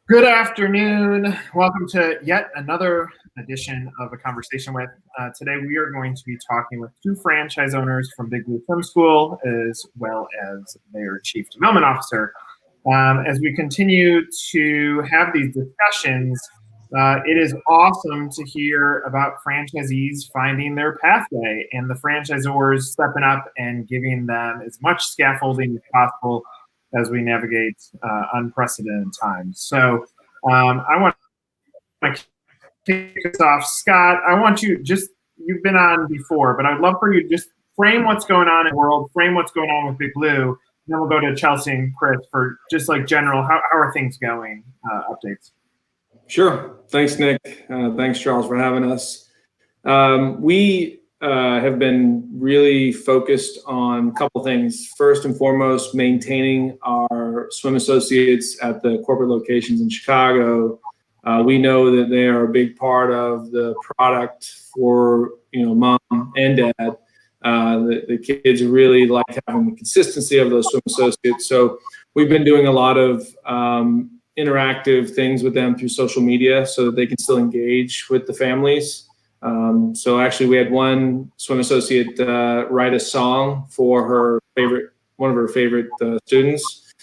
Good afternoon. Welcome to yet another edition of A Conversation With. Today we are going to be talking with two franchise owners from Big Blue Film School, as well as their Chief Development Officer. As we continue to have these discussions, it is awesome to hear about franchisees finding their pathway and the franchisors stepping up and giving them as much scaffolding as possible as we navigate unprecedented times. So I want to kick us off. Scott, I want you you've been on before, but I'd love for you to just frame what's going on in the world, frame what's going on with Big Blue, and then we'll go to Chelsea and Chris for just like general, how are things going, updates. Sure. Thanks, Nick. Thanks, Charles, for having us. We have been really focused on a couple things. First and foremost, maintaining our swim associates at the corporate locations in Chicago. We know that they are a big part of the product for mom and dad. The kids really like having the consistency of those swim associates. So we've been doing a lot of interactive things with them through social media so that they can still engage with the families. So actually we had one swim associate write a song for one of her favorite students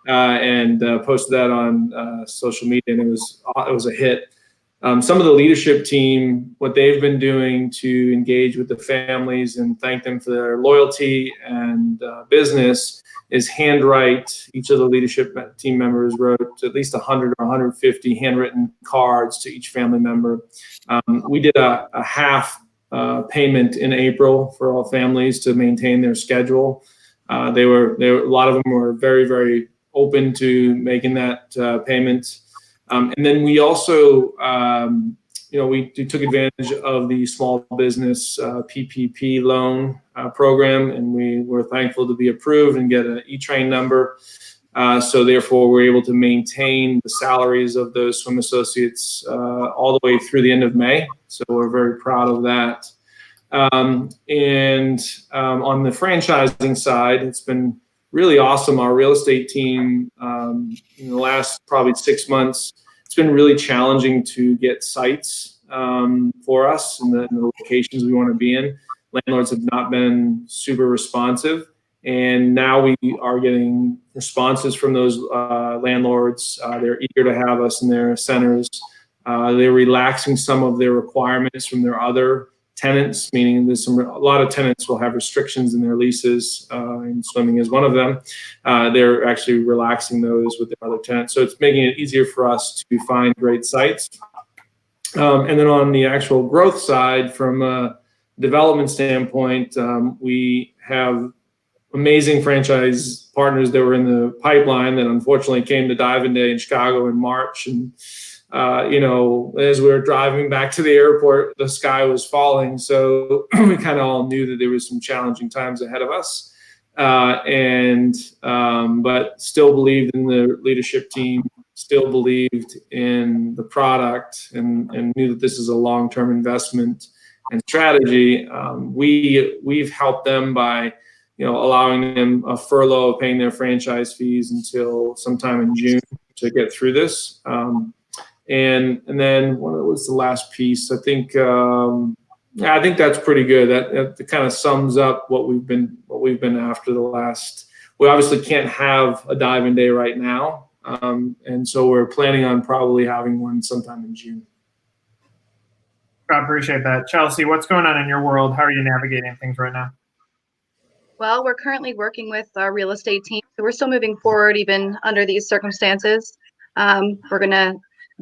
and posted that on social media, and it was a hit. Some of the leadership team, what they've been doing to engage with the families and thank them for their loyalty and business is handwrite. Each of the leadership team members wrote at least 100 or 150 handwritten cards to each family member. We did a half payment in April for all families to maintain their schedule. A lot of them were very, very open to making that payment. And then we also, we took advantage of the small business PPP loan program, and we were thankful to be approved and get an E-Train number. So therefore, we're able to maintain the salaries of those swim associates all the way through the end of May. So we're very proud of that. And on the franchising side, it's been really awesome. Our real estate team, in the last probably 6 months, it's been really challenging to get sites for us in the locations we want to be in. Landlords have not been super responsive. And now we are getting responses from those landlords. They're eager to have us in their centers. They're relaxing some of their requirements from their other tenants, meaning a lot of tenants will have restrictions in their leases, and swimming is one of them. They're actually relaxing those with their other tenants. So it's making it easier for us to find great sites. And then on the actual growth side, from a development standpoint, we have amazing franchise partners that were in the pipeline that unfortunately came to Diving Day in Chicago in March. And, as we were driving back to the airport, the sky was falling. So we kind of all knew that there was some challenging times ahead of us. But still believed in the leadership team, still believed in the product, and knew that this is a long-term investment and strategy. We've helped them by allowing them a furlough of paying their franchise fees until sometime in June to get through this. And then what was the last piece? I think that's pretty good. That kind of sums up what we've been after the last. We obviously can't have a Diving Day right now, and so we're planning on probably having one sometime in June. I appreciate that. Chelsea, what's going on in your world? How are you navigating things right now? Well, we're currently working with our real estate team, so we're still moving forward even under these circumstances. We're going to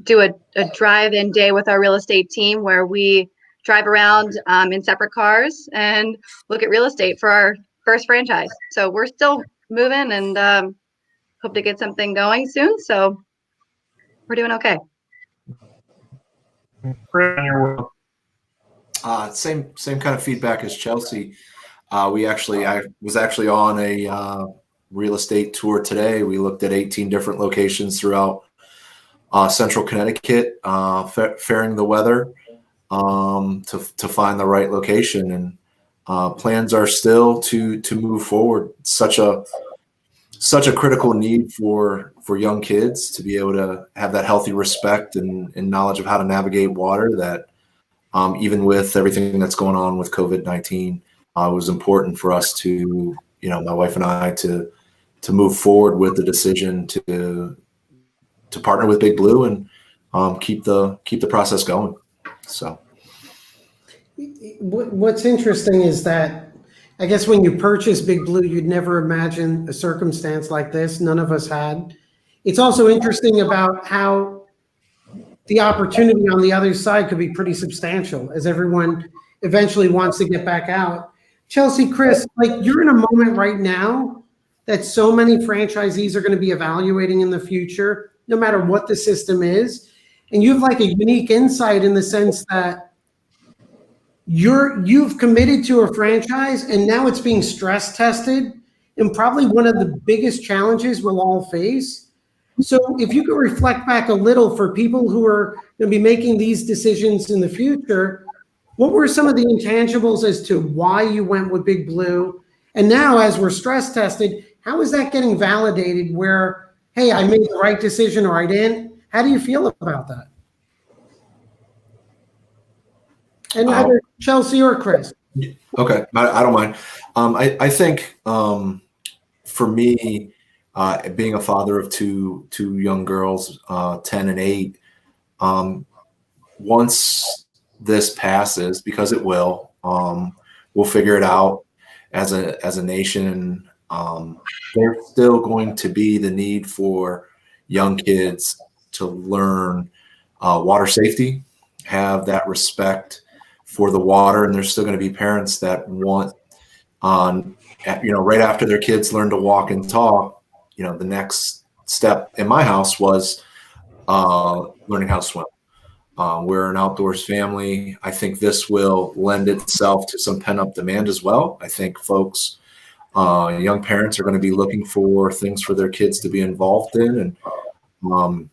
do a drive-in day with our real estate team where we drive around in separate cars and look at real estate for our first franchise. So we're still moving and hope to get something going soon. So we're doing okay. Same kind of feedback as Chelsea. I was actually on a real estate tour today. We looked at 18 different locations throughout central Connecticut, faring the weather to find the right location. And plans are still to move forward. Such a such a critical need for young kids to be able to have that healthy respect and knowledge of how to navigate water that even with everything that's going on with COVID-19, it was important for us to, my wife and I, to move forward with the decision to partner with Big Blue and keep the process going. So what's interesting is that I guess when you purchase Big Blue, you'd never imagine a circumstance like this. None of us had. It's also interesting about how the opportunity on the other side could be pretty substantial as everyone eventually wants to get back out. Chelsea, Chris, like you're in a moment right now that so many franchisees are going to be evaluating in the future, no matter what the system is. And you have like a unique insight in the sense that you've committed to a franchise and now it's being stress tested and probably one of the biggest challenges we'll all face. So if you could reflect back a little for people who are going to be making these decisions in the future, what were some of the intangibles as to why you went with Big Blue? And now as we're stress tested, how is that getting validated where, hey, I made the right decision or I didn't? How do you feel about that? And either Chelsea or Chris. Okay, I don't mind. I think for me, being a father of two young girls, 10 and 8, once this passes, because it will, we'll figure it out as a nation. There's still going to be the need for young kids to learn water safety, have that respect for the water, and there's still going to be parents that want right after their kids learn to walk and talk, the next step in my house was learning how to swim. We're an outdoors family. I think this will lend itself to some pent-up demand as well. I think folks, young parents are going to be looking for things for their kids to be involved in, and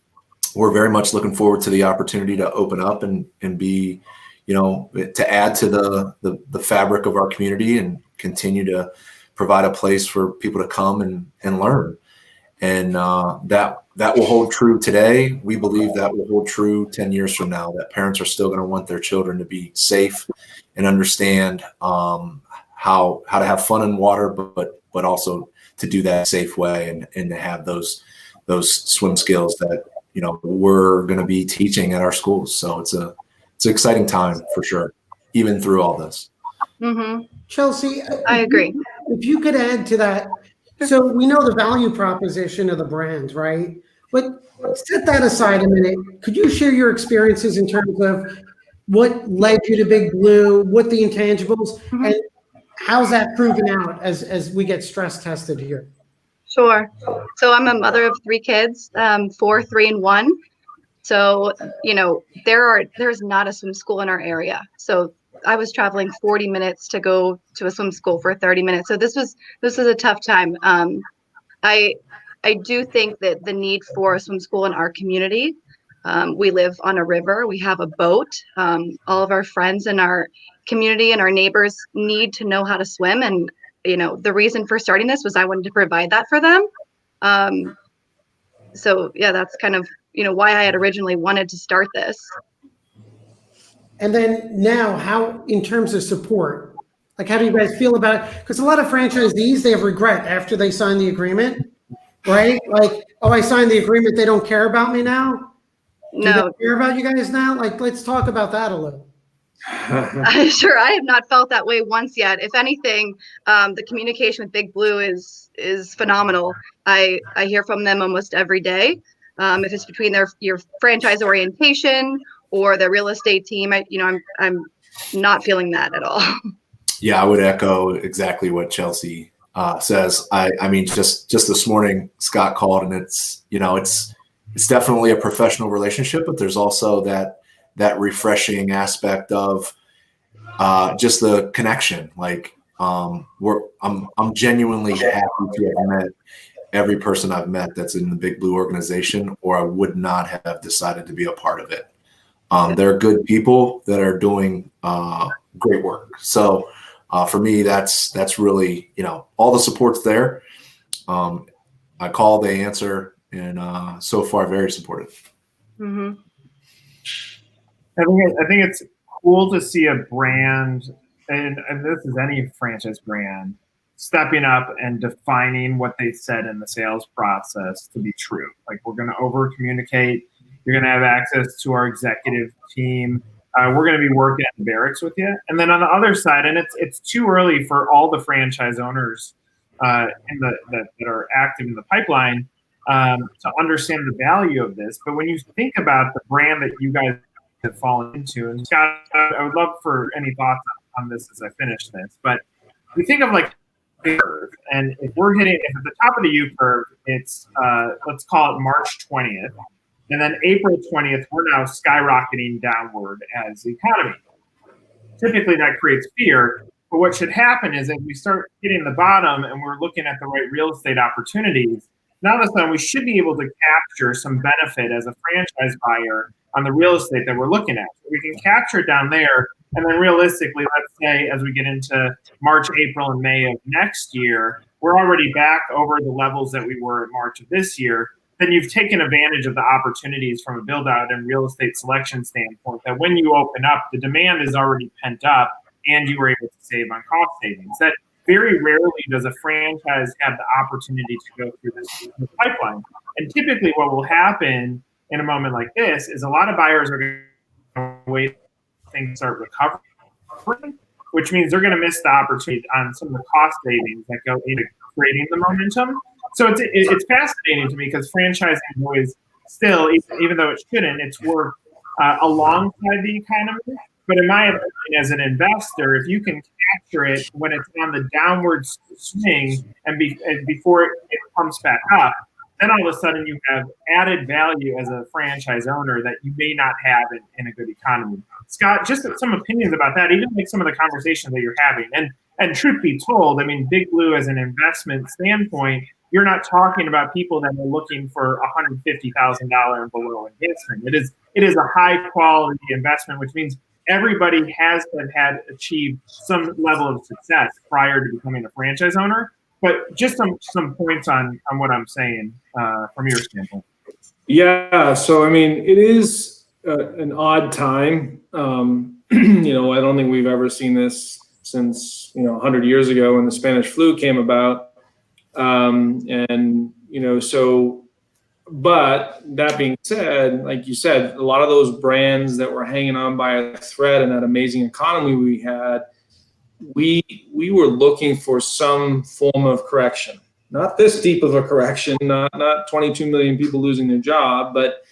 we're very much looking forward to the opportunity to open up and be, to add to the fabric of our community and continue to provide a place for people to come and learn. And that will hold true today. We believe that will hold true 10 years from now, that parents are still going to want their children to be safe and understand how to have fun in water, but also to do that safe way and to have those swim skills that, we're going to be teaching at our schools. So it's an exciting time for sure, even through all this. Mm-hmm. Chelsea, I agree. If you could add to that, so we know the value proposition of the brand, right? But set that aside a minute. Could you share your experiences in terms of what led you to Big Blue, what the intangibles, and how's that proven out as we get stress tested here? Sure. So I'm a mother of 3 kids, 4, 3, and 1. So, there's not a swim school in our area. So I was traveling 40 minutes to go to a swim school for 30 minutes. So this was a tough time. I do think that the need for a swim school in our community, we live on a river, we have a boat. All of our friends in our community and our neighbors need to know how to swim. And, the reason for starting this was I wanted to provide that for them. So yeah, that's kind of, why I had originally wanted to start this. And then now, how, in terms of support, like how do you guys feel about it? Because a lot of franchisees, they have regret after they sign the agreement, right? Like, oh, I signed the agreement, they don't care about me now? No. Do they care about you guys now? Like, let's talk about that a little. Sure, I have not felt that way once yet. If anything, the communication with Big Blue is phenomenal. I hear from them almost every day. If it's between your franchise orientation or the real estate team, I'm not feeling that at all. Yeah, I would echo exactly what Chelsea says. I mean, just this morning, Scott called, and it's definitely a professional relationship, but there's also that refreshing aspect of just the connection. Like I'm genuinely happy to have met every person I've met that's in the Big Blue organization, or I would not have decided to be a part of it. They're good people that are doing great work. So for me, that's really, all the support's there. I call, they answer, and so far very supportive. Hmm. I think it's cool to see a brand, and this is any franchise brand, stepping up and defining what they said in the sales process to be true. Like, we're going to over communicate. You're going to have access to our executive team. We're going to be working at the barracks with you. And then on the other side, and it's too early for all the franchise owners that are active in the pipeline to understand the value of this. But when you think about the brand that you guys have fallen into, and Scott, I would love for any thoughts on this as I finish this. But we think of like curve, and if at the top of the U curve, it's let's call it March 20th, and then April 20th, we're now skyrocketing downward as the economy. Typically, that creates fear. But what should happen is as we start hitting the bottom and we're looking at the right real estate opportunities, now this time we should be able to capture some benefit as a franchise buyer on the real estate that we're looking at. So we can capture it down there, and then realistically, let's say as we get into March, April, and May of next year, we're already back over the levels that we were in March of this year. Then you've taken advantage of the opportunities from a build-out and real estate selection standpoint, that when you open up, the demand is already pent up, and you were able to save on cost savings. That very rarely does a franchise have the opportunity to go through this pipeline. And typically what will happen in a moment like this is a lot of buyers are going to wait until things start recovering, which means they're going to miss the opportunity on some of the cost savings that go into creating the momentum. So it's fascinating to me because franchising is always still, even though it shouldn't, it's worked alongside the economy. But in my opinion, as an investor, if you can capture it when it's on the downward swing and before it comes back up, then all of a sudden you have added value as a franchise owner that you may not have in a good economy. Scott, just some opinions about that, even like some of the conversations that you're having. And truth be told, I mean, Big Blue as an investment standpoint, you're not talking about people that are looking for $150,000 and below investment. It is a high quality investment, which means everybody has had achieved some level of success prior to becoming a franchise owner. But just some points on what I'm saying from your standpoint. Yeah, so I mean, it is an odd time. I don't think we've ever seen this since 100 years ago when the Spanish flu came about, But that being said, like you said, a lot of those brands that were hanging on by a thread in that amazing economy we had, we were looking for some form of correction. Not this deep of a correction, not 22 million people losing their job, but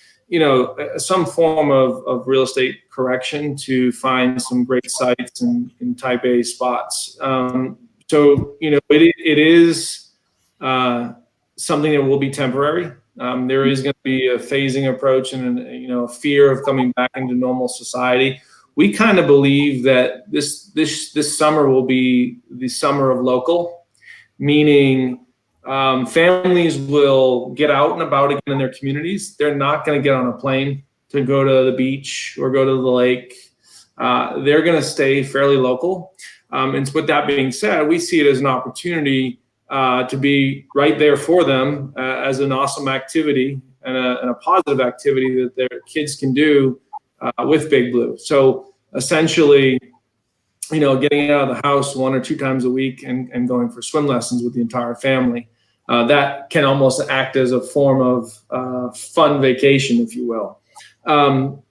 some form of real estate correction to find some great sites in type A spots. It is something that will be temporary. There is going to be a phasing approach and a fear of coming back into normal society. We kind of believe that this summer will be the summer of local, meaning families will get out and about again in their communities. They're not going to get on a plane to go to the beach or go to the lake. They're going to stay fairly local. And with that being said, we see it as an opportunity to be right there for them as an awesome activity and a positive activity that their kids can do with Big Blue. So essentially, getting out of the house 1 or 2 times a week and going for swim lessons with the entire family, that can almost act as a form of fun vacation, if you will.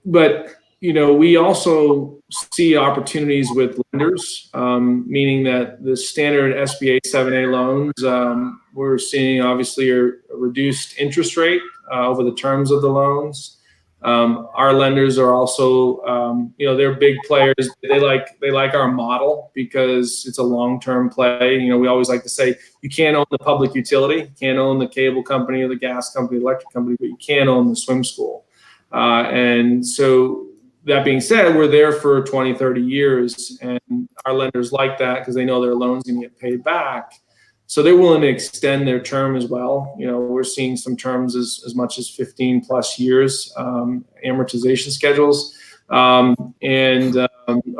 But we also see opportunities with lenders, meaning that the standard SBA 7A loans, we're seeing obviously a reduced interest rate over the terms of the loans. Our lenders are also, they're big players. They like our model because it's a long-term play. We always like to say you can't own the public utility, you can't own the cable company or the gas company, the electric company, but you can own the swim school. And so that being said, we're there for 20, 30 years, and our lenders like that because they know their loan's going to get paid back. So they're willing to extend their term as well. We're seeing some terms as much as 15 plus years, amortization schedules, and a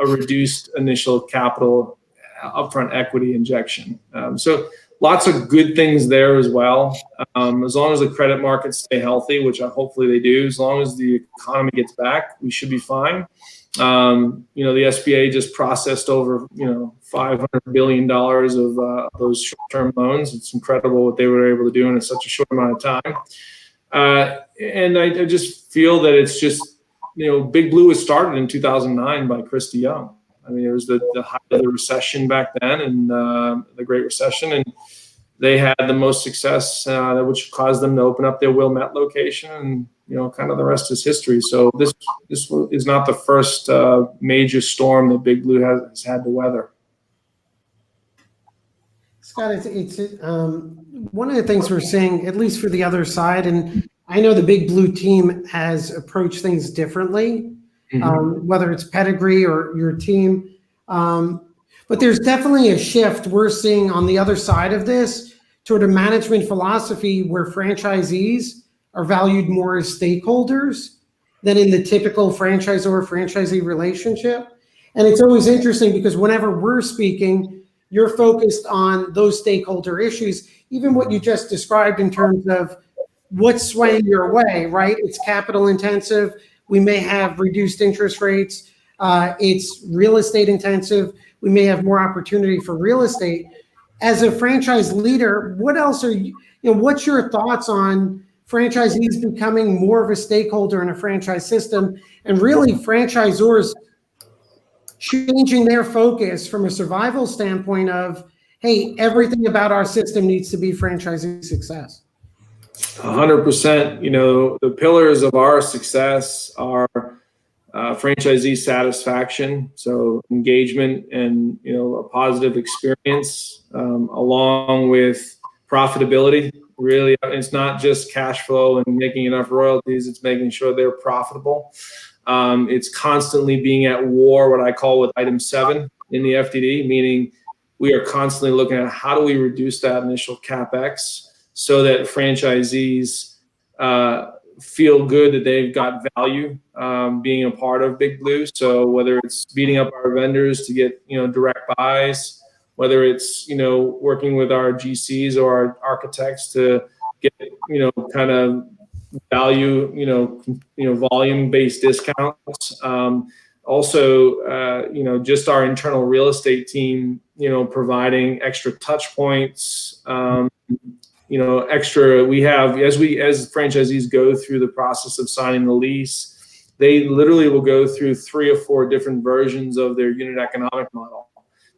reduced initial capital upfront equity injection. So lots of good things there as well. As long as the credit markets stay healthy, which hopefully they do, as long as the economy gets back, we should be fine. The SBA just processed over, $500 billion of those short-term loans. It's incredible what they were able to do in such a short amount of time. And I just feel that it's just, Big Blue was started in 2009 by Christy Young. I mean, it was the height of the recession back then, and the Great Recession, and they had the most success, which caused them to open up their Wilmette location, and kind of the rest is history. So this is not the first major storm that Big Blue has had to weather. Scott, it's one of the things we're seeing, at least for the other side, and I know the Big Blue team has approached things differently, whether it's pedigree or your team. But there's definitely a shift we're seeing on the other side of this toward a management philosophy where franchisees are valued more as stakeholders than in the typical franchisor-franchisee relationship. And it's always interesting because whenever we're speaking, you're focused on those stakeholder issues, even what you just described in terms of what's swaying your way, right? It's capital intensive. We may have reduced interest rates. It's real estate intensive. We may have more opportunity for real estate. As a franchise leader, what else are what's your thoughts on franchisees becoming more of a stakeholder in a franchise system, and really franchisors changing their focus from a survival standpoint of, hey, everything about our system needs to be franchisee success? 100%. The pillars of our success are franchisee satisfaction, so engagement and a positive experience, along with profitability. Really, it's not just cash flow and making enough royalties; it's making sure they're profitable. It's constantly being at war, what I call with item 7 in the FDD, meaning we are constantly looking at how do we reduce that initial CapEx so that franchisees feel good that they've got value being a part of Big Blue. So whether it's beating up our vendors to get direct buys, whether it's working with our GCs or our architects to get kind of value volume-based discounts. Also, just our internal real estate team providing extra touch points. Extra, we have, as franchisees go through the process of signing the lease, they literally will go through 3 or 4 different versions of their unit economic model,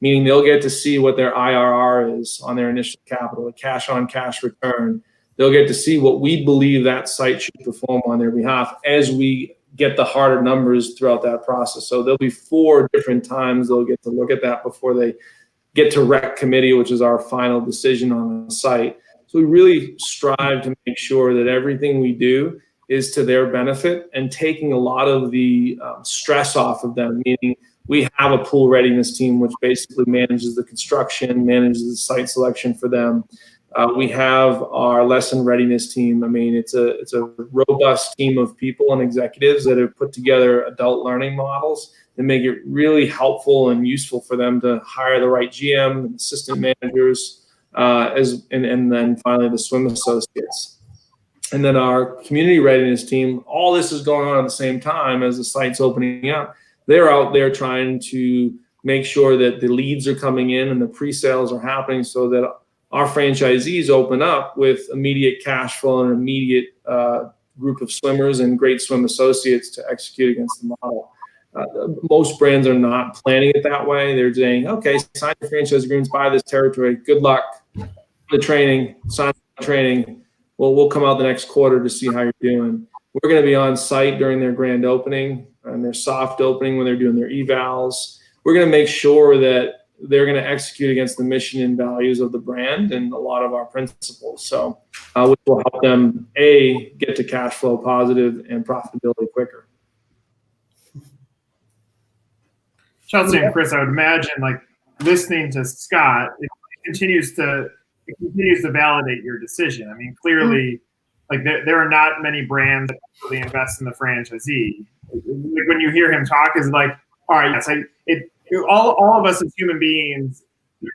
meaning they'll get to see what their IRR is on their initial capital, a cash on cash return. They'll get to see what we believe that site should perform on their behalf as we get the harder numbers throughout that process. So there'll be 4 different times they'll get to look at that before they get to rec committee, which is our final decision on the site. So we really strive to make sure that everything we do is to their benefit and taking a lot of the stress off of them, meaning we have a pool readiness team, which basically manages the construction, manages the site selection for them. We have our lesson readiness team. I mean, it's a robust team of people and executives that have put together adult learning models that make it really helpful and useful for them to hire the right GM and assistant managers, and then finally the swim associates. And then our community readiness team, all this is going on at the same time as the site's opening up. They're out there trying to make sure that the leads are coming in and the pre-sales are happening so that our franchisees open up with immediate cash flow and immediate group of swimmers and great swim associates to execute against the model. Most brands are not planning it that way. They're saying, okay, sign the franchise agreements, buy this territory. Good luck. The training, sign the training. Well, we'll come out the next quarter to see how you're doing. We're going to be on site during their grand opening and their soft opening when they're doing their evals. We're going to make sure that they're going to execute against the mission and values of the brand and a lot of our principles. So which will help them, A, get to cash flow positive and profitability quicker. Chelsea and Chris, I would imagine, like, listening to Scott, it continues to validate your decision. I mean, clearly, like, there are not many brands that really invest in the franchisee. Like, when you hear him talk, is like, all right, yes, all of us as human beings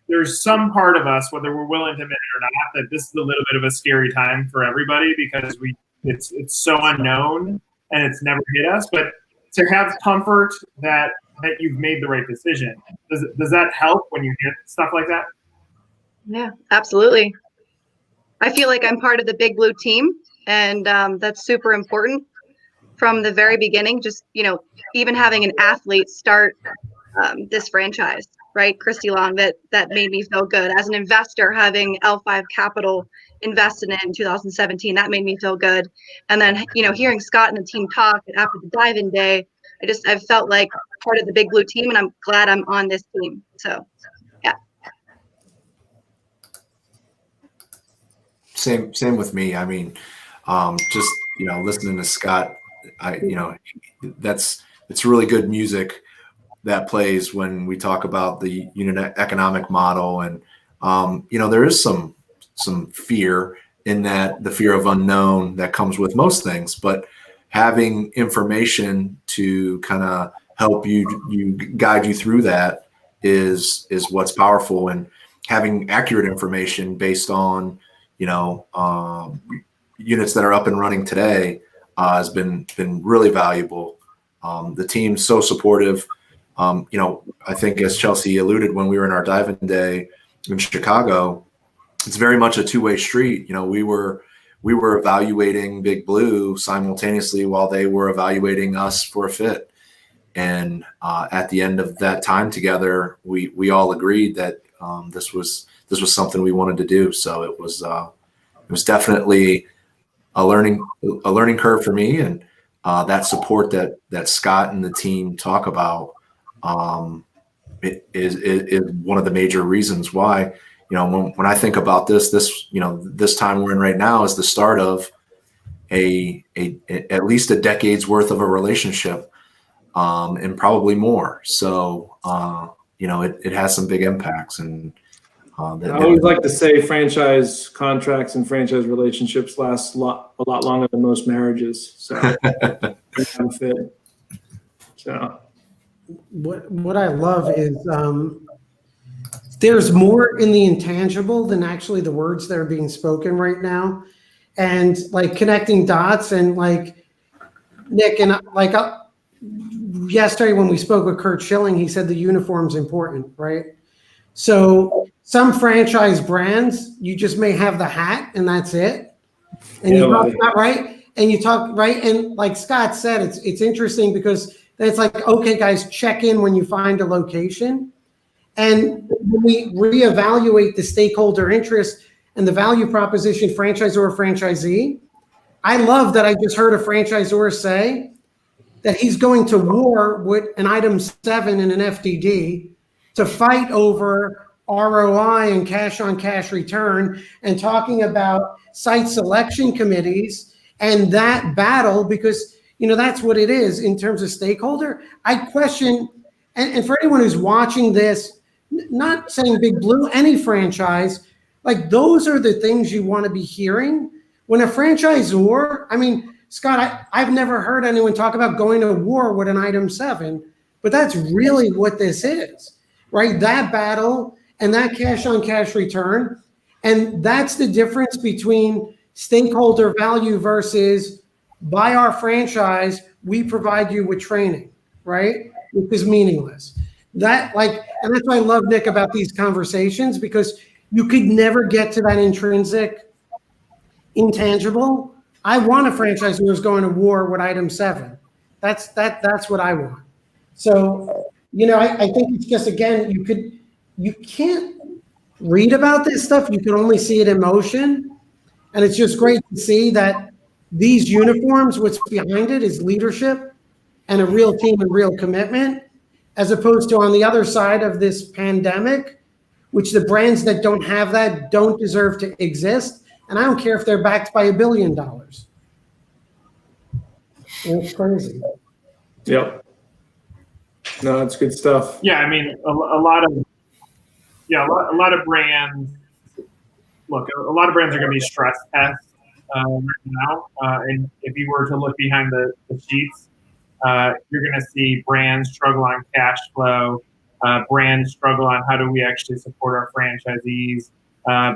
there's some part of us, whether we're willing to admit it or not, that this is a little bit of a scary time for everybody because it's so unknown and it's never hit us. But to have comfort that you've made the right decision, does that help when you hear stuff like that? Yeah, absolutely. I feel like I'm part of the Big Blue team, and that's super important from the very beginning. Just, even having an athlete start this franchise, right? Christy Long, that made me feel good. As an investor, having L5 Capital invested in 2017, that made me feel good. And then, hearing Scott and the team talk after the dive-in day, I felt like part of the Big Blue team, and I'm glad I'm on this team. So, yeah. Same with me. I mean, just listening to Scott, it's really good music that plays when we talk about the unit economic model, and there is some fear in that, the fear of unknown that comes with most things, but having information to kind of help you guide you through that is what's powerful, and having accurate information based on units that are up and running today has been really valuable. The team's so supportive. I think, as Chelsea alluded, when we were in our dive-in day in Chicago, it's very much a two-way street. We were evaluating Big Blue simultaneously while they were evaluating us for a fit. And at the end of that time together, we all agreed that this was something we wanted to do. So it was definitely a learning curve for me, and that support that Scott and the team talk about it is one of the major reasons why, when I think about this time we're in right now is the start of at least a decade's worth of a relationship, and probably more. So, it has some big impacts. And I always like to say franchise contracts and franchise relationships last a lot longer than most marriages. So, so. What I love is there's more in the intangible than actually the words that are being spoken right now, and like connecting dots, and like Nick and yesterday when we spoke with Kurt Schilling, he said the uniform's important, right? So some franchise brands, you just may have the hat and that's it, and you talk about, right, and you talk right, and like Scott said, it's interesting because it's like, okay, guys, check in when you find a location. And when we reevaluate the stakeholder interest and the value proposition, franchisor, franchisee, I love that I just heard a franchisor say that he's going to war with an item 7 in an FDD to fight over ROI and cash on cash return, and talking about site selection committees and that battle, because that's what it is in terms of stakeholder. I question, and for anyone who's watching this, not saying Big Blue, any franchise, like those are the things you want to be hearing. When a franchisor, I mean, Scott, I've never heard anyone talk about going to war with an item 7, but that's really what this is, right? That battle and that cash on cash return. And that's the difference between stakeholder value versus buy our franchise, we provide you with training, right? Which is meaningless. And that's why I love Nick about these conversations, because you could never get to that intrinsic intangible. I want a franchise who's going to war with item 7. That's what I want. So, I think it's just, again, you can't read about this stuff. You can only see it in motion. And it's just great to see that these uniforms, what's behind it is leadership and a real team and real commitment, as opposed to on the other side of this pandemic, which the brands that don't have that don't deserve to exist. And I don't care if they're backed by $1 billion. It's crazy. Yep. No, that's good stuff. Yeah, I mean, a lot of brands. Look, a lot of brands are going to be stress tests right now, and if you were to look behind the sheets, you're going to see brands struggle on cash flow, Brands struggle on how do we actually support our franchisees.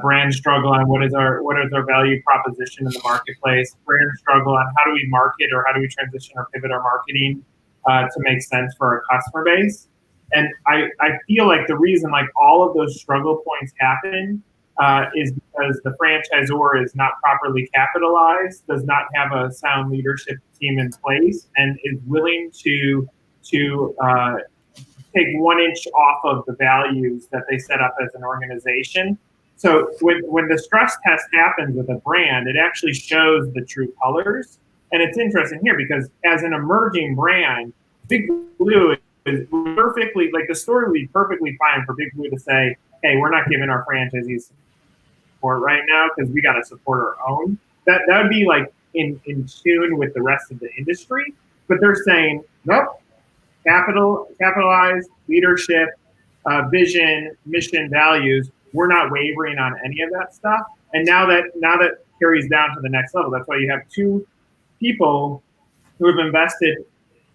Brands struggle on what is our value proposition in the marketplace. Brands struggle on how do we market or how do we transition or pivot our marketing to make sense for our customer base. And I feel like the reason like all of those struggle points happen is because the franchisor is not properly capitalized, does not have a sound leadership team in place, and is willing to take 1 inch off of the values that they set up as an organization. So when the stress test happens with a brand, it actually shows the true colors. And it's interesting here because as an emerging brand, Big Blue is perfectly, like the story would be perfectly fine for Big Blue to say, hey, we're not giving our franchisees support right now because we got to support our own. That would be like in tune with the rest of the industry. But they're saying, nope, capitalized leadership, vision, mission, values. We're not wavering on any of that stuff. And now that carries down to the next level. That's why you have two people who have invested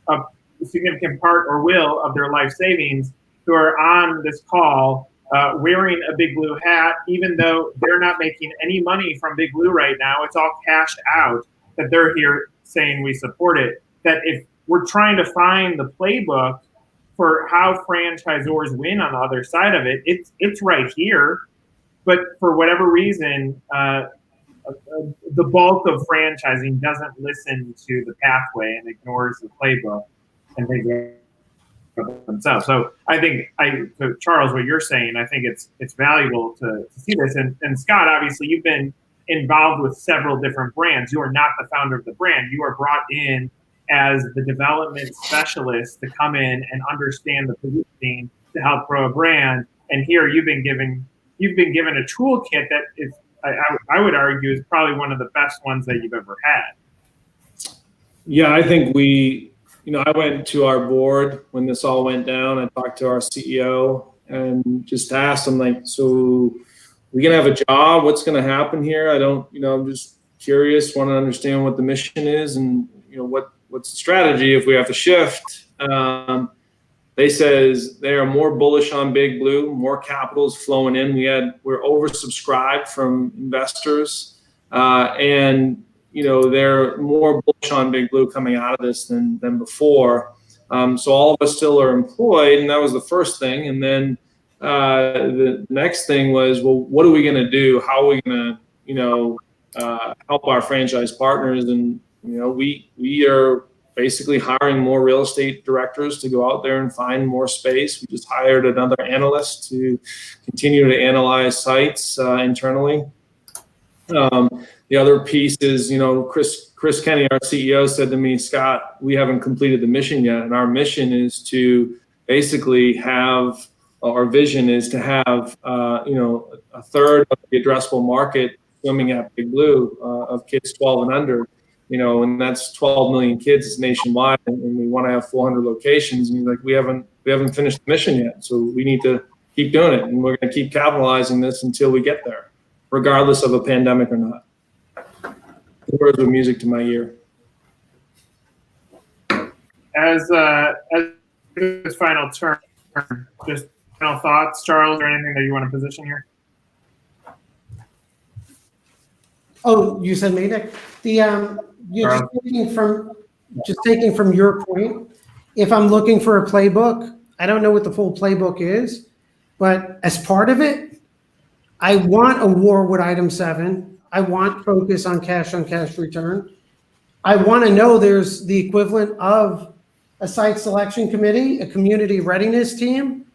a significant part or will of their life savings who are on this call wearing a Big Blue hat, even though they're not making any money from Big Blue right now. It's all cashed out, that they're here saying we support it. That if we're trying to find the playbook for how franchisors win on the other side of it, it's right here. But for whatever reason, the bulk of franchising doesn't listen to the pathway and ignores the playbook and they go themselves. So I think, so Charles, what you're saying, I think it's valuable to see this. And Scott, obviously, you've been involved with several different brands. You are not the founder of the brand. You are brought in as the development specialist to come in and understand the positioning to help grow a brand. And here you've been given a toolkit that is, I would argue, is probably one of the best ones that you've ever had. Yeah, I think I went to our board when this all went down. I talked to our CEO and just asked him, like, so we gonna have a job? What's gonna happen here? I'm just curious, want to understand what the mission is and what's the strategy if we have to shift. They says they are more bullish on Big Blue, more capital is flowing in. We're oversubscribed from investors, and they're more bullish on Big Blue coming out of this than before. So all of us still are employed, and that was the first thing. And then the next thing was, well, what are we going to do? How are we going to help our franchise partners? And we are basically hiring more real estate directors to go out there and find more space. We just hired another analyst to continue to analyze sites internally. The other piece is, Chris Kenny, our CEO, said to me, Scott, we haven't completed the mission yet. And our mission is to basically have, our vision is to have, a third of the addressable market swimming at Big Blue of kids 12 and under. And that's 12 million kids nationwide, and we want to have 400 locations. And he's like, we haven't finished the mission yet, so we need to keep doing it, and we're going to keep capitalizing this until we get there, regardless of a pandemic or not. The words of music to my ear. As this final turn, just final thoughts, Charles, or anything that you want to position here? Oh, you said me, Nick? Just taking from your point, if I'm looking for a playbook, I don't know what the full playbook is, but as part of it, I want a war with item 7. I want focus on cash return. I want to know there's the equivalent of a site selection committee, a community readiness team,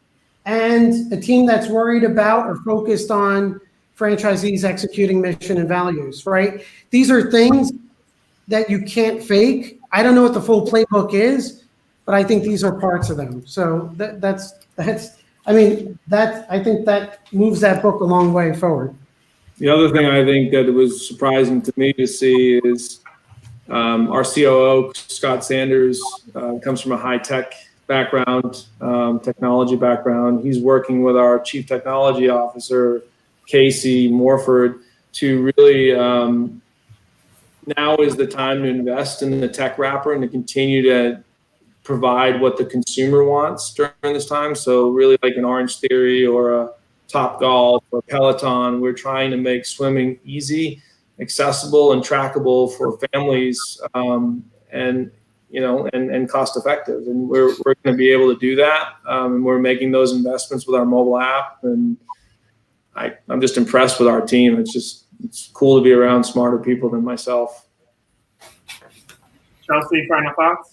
and a team that's worried about or focused on franchisees executing mission and values, right? These are things that you can't fake. I don't know what the full playbook is, but I think these are parts of them. So I think that moves that book a long way forward. The other thing I think that was surprising to me to see is our COO, Scott Sanders, comes from a high-tech background, technology background. He's working with our chief technology officer, Casey Morford, to really now is the time to invest in the tech wrapper and to continue to provide what the consumer wants during this time. So really like an Orange Theory or a Top Golf or Peloton, we're trying to make swimming easy, accessible, and trackable for families, and cost effective. And we're going to be able to do that. And we're making those investments with our mobile app. And I'm just impressed with our team. It's cool to be around smarter people than myself. Chelsea, final thoughts?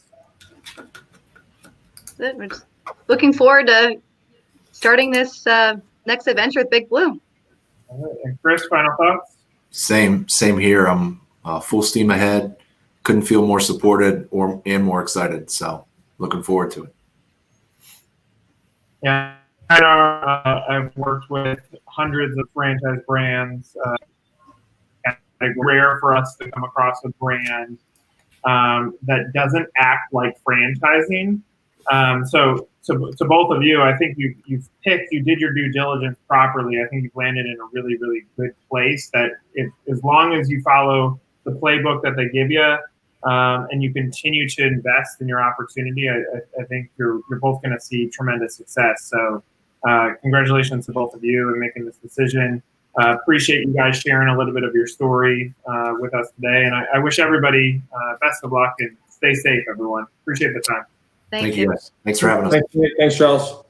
We're just looking forward to starting this next adventure with Big Blue. All right. And Chris, final thoughts? Same here. I'm full steam ahead. Couldn't feel more supported and more excited. So looking forward to it. Yeah, I know I've worked with hundreds of franchise brands. It's rare for us to come across a brand that doesn't act like franchising. So to both of you, I think you did your due diligence properly. I think you've landed in a really, really good place that as long as you follow the playbook that they give you, and you continue to invest in your opportunity, I think you're both going to see tremendous success. So congratulations to both of you in making this decision. Appreciate you guys sharing a little bit of your story with us today. And I wish everybody best of luck and stay safe, everyone. Appreciate the time. Thank you. Guys. Thanks for having us. Thanks, Charles.